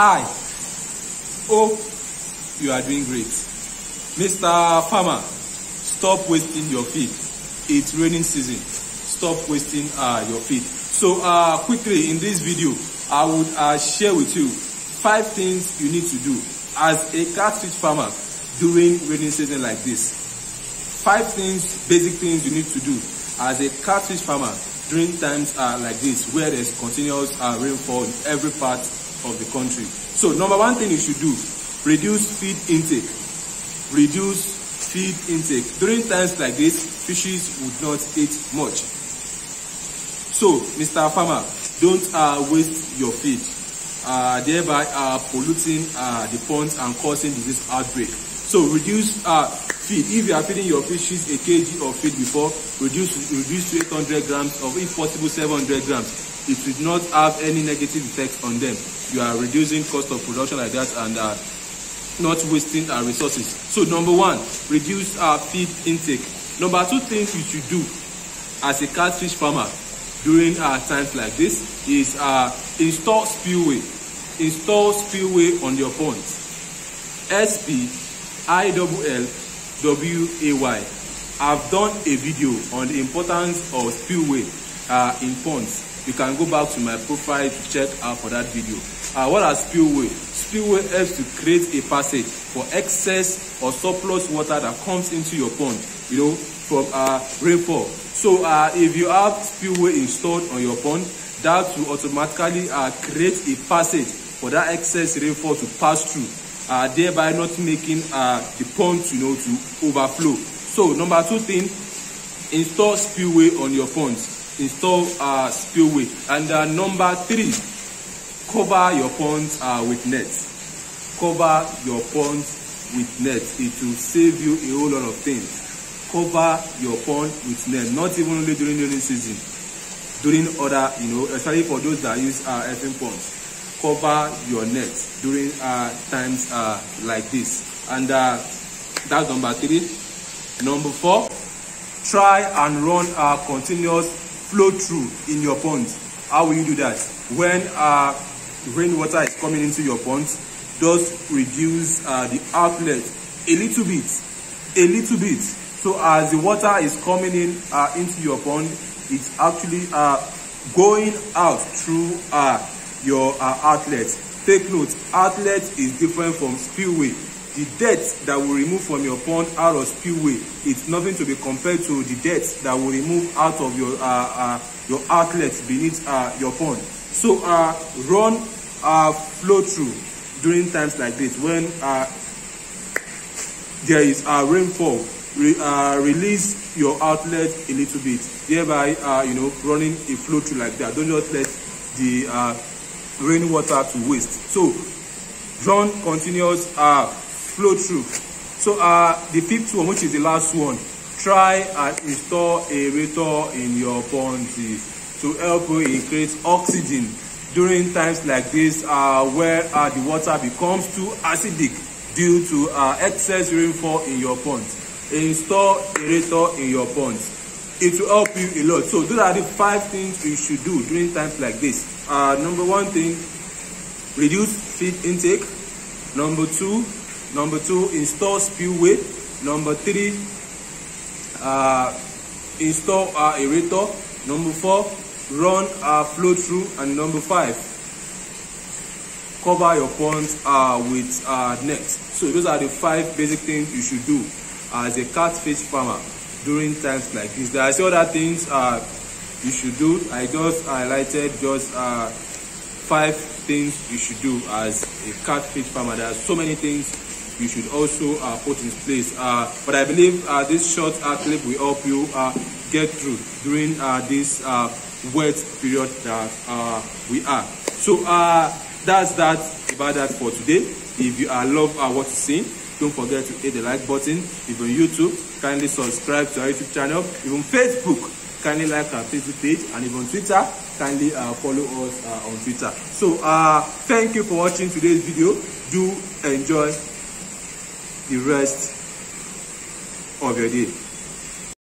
I hope you are doing great. Mr. Farmer, stop wasting your feed. It's raining season. Stop wasting your feed. So quickly in this video, I would share with you 5 things you need to do as a catfish farmer during rainy season like this. 5 things, basic things you need to do as a catfish farmer during times like this, where there's continuous rainfall in every part of the country. So number 1 thing you should do, reduce feed intake. Reduce feed intake. During times like this, fishes would not eat much. So Mr. Farmer, don't waste your feed, thereby polluting the ponds and causing disease outbreak. So reduce feed. If you are feeding your fishes a kg of feed before, reduce to 800 grams, or if possible 700 grams. It will not have any negative effects on them. You are reducing cost of production like that and not wasting resources. So number 1, reduce feed intake. Number 2 things you should do as a catfish farmer during times like this is install spillway. Install spillway on your ponds. SPILLWAY. I've done a video on the importance of spillway in ponds. You can go back to my profile to check out for that video. What are spillway? Spillway helps to create a passage for excess or surplus water that comes into your pond, from rainfall. So if you have spillway installed on your pond, that will automatically create a passage for that excess rainfall to pass through, thereby not making the pond to overflow. So number 2 thing, install spillway on your ponds. Install spillway. And number 3, cover your ponds with nets. Cover your ponds with nets. It will save you a whole lot of things. Cover your pond with net. Not even only during rainy season, during other, especially for those that use effing ponds. Cover your nets during times like this. And that's number 3. Number 4, try and run a continuous flow through in your ponds. How will you do that? When rainwater is coming into your ponds, just reduce the outlet a little bit. So as the water is coming in into your pond, it's actually going out through your outlet. Take note, outlet is different from spillway. The dirt that will remove from your pond out of spillway, it's nothing to be compared to the dirt that will remove out of your outlet beneath your pond. So run flow through during times like this when there is rainfall. Release your outlet a little bit, thereby running a flow through like that. Don't just let the rainwater to waste. So run continuous flow through. So the 5th one, which is the last one, try and install aerator in your pond to help you increase oxygen during times like this where the water becomes too acidic due to excess rainfall in your ponds. Install aerator in your ponds. It will help you a lot. So those are the 5 things you should do during times like this. Number 1 thing, reduce feed intake. Number 2, install spillway. Number 3, install aerator. Number 4, run flow through. And number 5, cover your ponds with nets. So those are the 5 basic things you should do as a catfish farmer during times like this. There are still other things you should do. I just highlighted just 5 things you should do as a catfish farmer. There are so many things you should also put in place. But I believe this short clip will help you get through during this wet period that we are. So that's about that for today. If you love what you're seeing, don't forget to hit the like button. If you're on YouTube, kindly subscribe to our YouTube channel. If you're on Facebook, kindly like our Facebook page. And if you're on Twitter, kindly follow us on Twitter. So thank you for watching today's video. Do enjoy the rest of your day.